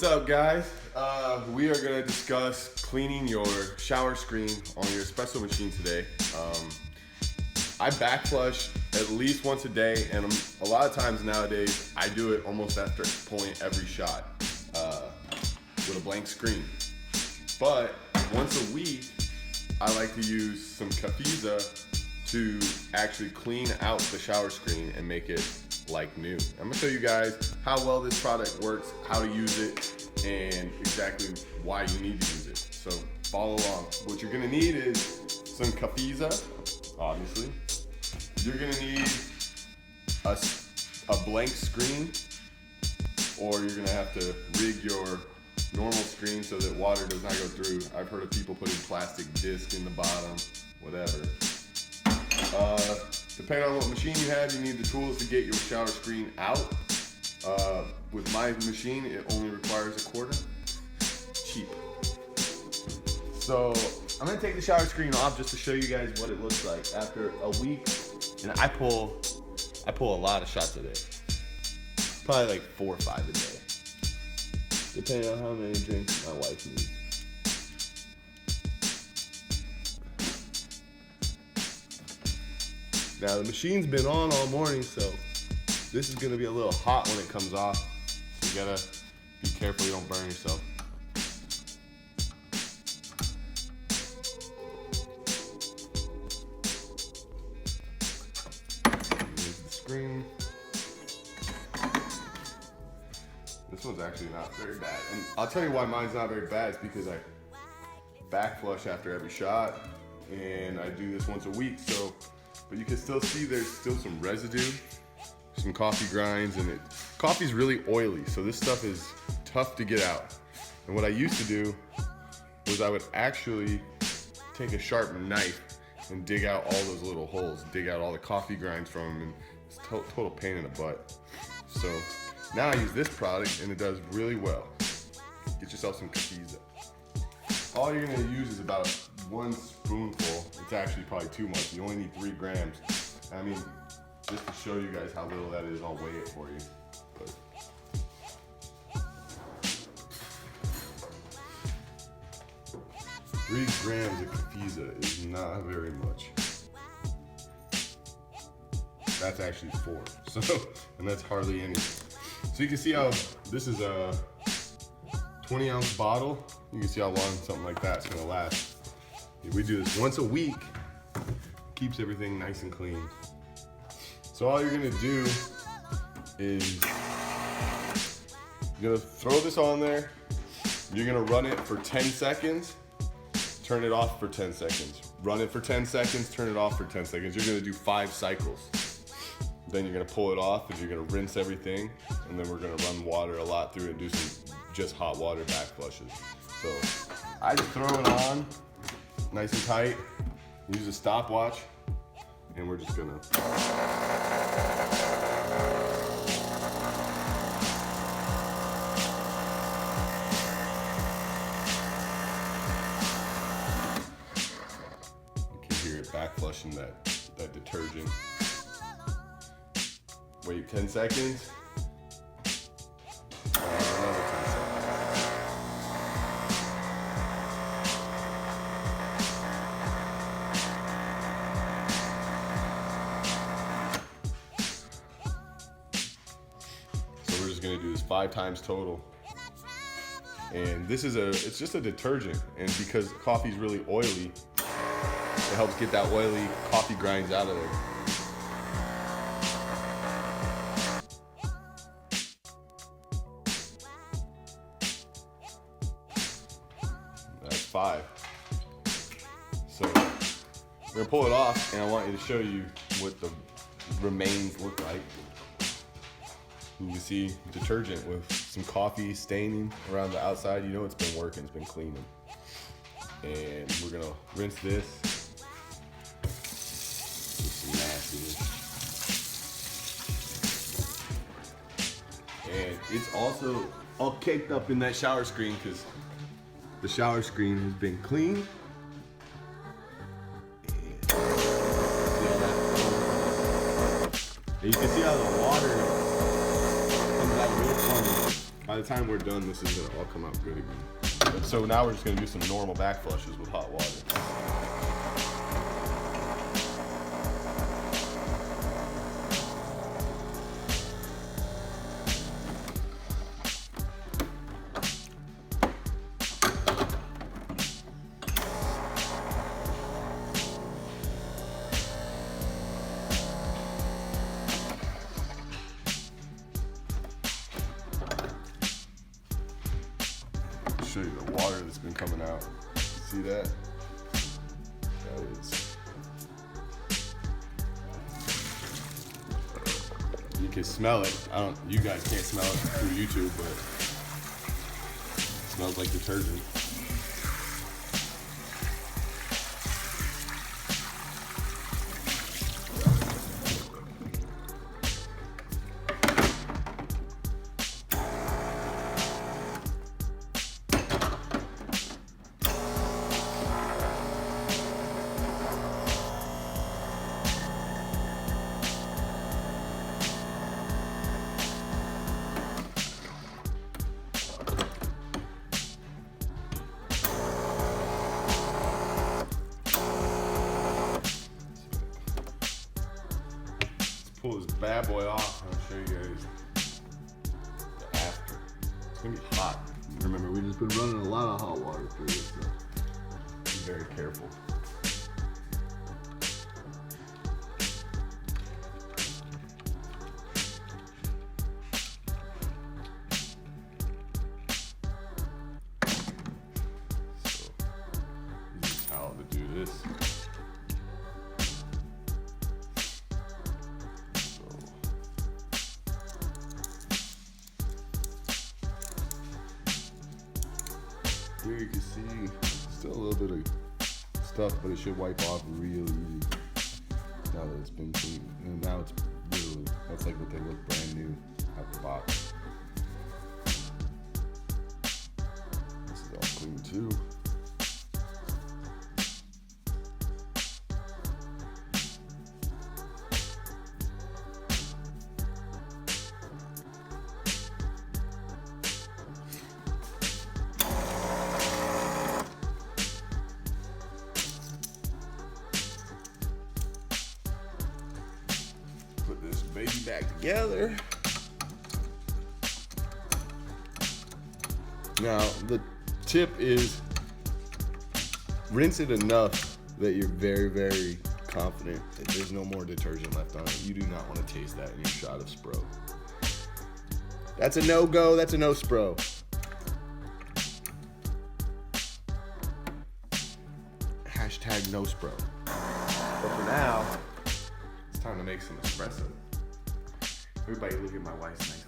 What's up, guys? We are going to discuss cleaning your shower screen on your espresso machine today. I back flush at least once a day, and a lot of times nowadays I do it almost after pulling every shot with a blank screen. But once a week, I like to use some Cafiza to actually clean out the shower screen and make it like new. I'm gonna show you guys how well this product works, how to use it, and exactly why you need to use it. So follow along. What you're gonna need is some Cafiza, obviously. You're gonna need a blank screen, or you're gonna have to rig your normal screen so that water does not go through. I've heard of people putting plastic disc in the bottom, whatever. Depending on what machine you have, you need the tools to get your shower screen out. With my machine, it only requires a quarter. Cheap. So I'm gonna take the shower screen off just to show you guys what it looks like after a week. And I pull a lot of shots a day. Probably like 4 or 5 a day, depending on how many drinks my wife needs. Now the machine's been on all morning, so this is gonna be a little hot when it comes off. So you gotta be careful you don't burn yourself. Here's the screen. This one's actually not very bad. And I'll tell you why mine's not very bad. It's because I back flush after every shot, and I do this once a week, so. But you can still see there's still some residue, some coffee grinds, and coffee's really oily, so this stuff is tough to get out. And what I used to do was I would actually take a sharp knife and dig out all those little holes, dig out all the coffee grinds from them, and it's total pain in the butt. So now I use this product, and it does really well. Get yourself some Cafiza. All you're gonna use is about 1 spoonful. It's actually probably too much. You only need 3 grams. I mean, just to show you guys how little that is, I'll weigh it for you. But 3 grams of Cafiza is not very much. That's actually 4. So, and that's hardly any. So you can see how this is a 20-ounce bottle. You can see how long something like that's gonna last. If we do this once a week, keeps everything nice and clean. So all you're gonna do is you're gonna throw this on there. You're gonna run it for 10 seconds, turn it off for 10 seconds. Run it for 10 seconds, turn it off for 10 seconds. You're gonna do 5 cycles. Then you're gonna pull it off and you're gonna rinse everything. And then we're gonna run water a lot through it and do some just hot water back flushes. So I just throw it on nice and tight, use a stopwatch, and we're just gonna. You can hear it back flushing that detergent. Wait 10 seconds. Another 10 seconds. So we're just gonna do this 5 times total. And this is it's just a detergent, and because coffee's really oily, it helps get that oily coffee grinds out of there. That's 5. So we're gonna pull it off, and I want you to show you what the remains look like. You can see detergent with some coffee staining around the outside. You know it's been working, it's been cleaning. And we're gonna rinse this with some nastiness. And it's also all caked up in that shower screen because the shower screen has been cleaned. And you can see how the water comes out real funny. By the time we're done, this is gonna all come out good again. So now we're just gonna do some normal back flushes with hot water. Show you the water that's been coming out. See that? That is. You can smell it. You guys can't smell it through YouTube, but it smells like detergent. Pull this bad boy off and I'll show you guys the after. It's gonna be hot. Remember, we've just been running a lot of hot water through this, so be very careful. So, use a towel to do this. Here you can see still a little bit of stuff, but it should wipe off real easy now that it's been cleaned. And now it's literally, that's like what they look brand new out the box. This is all clean too. Put this baby back together. Now, the tip is rinse it enough that you're very, very confident that there's no more detergent left on it. You do not want to taste that in your shot of Spro. That's a no-go, that's a no Spro. Hashtag no Spro. But for now, it's time to make some espresso. Everybody look at my wife's nice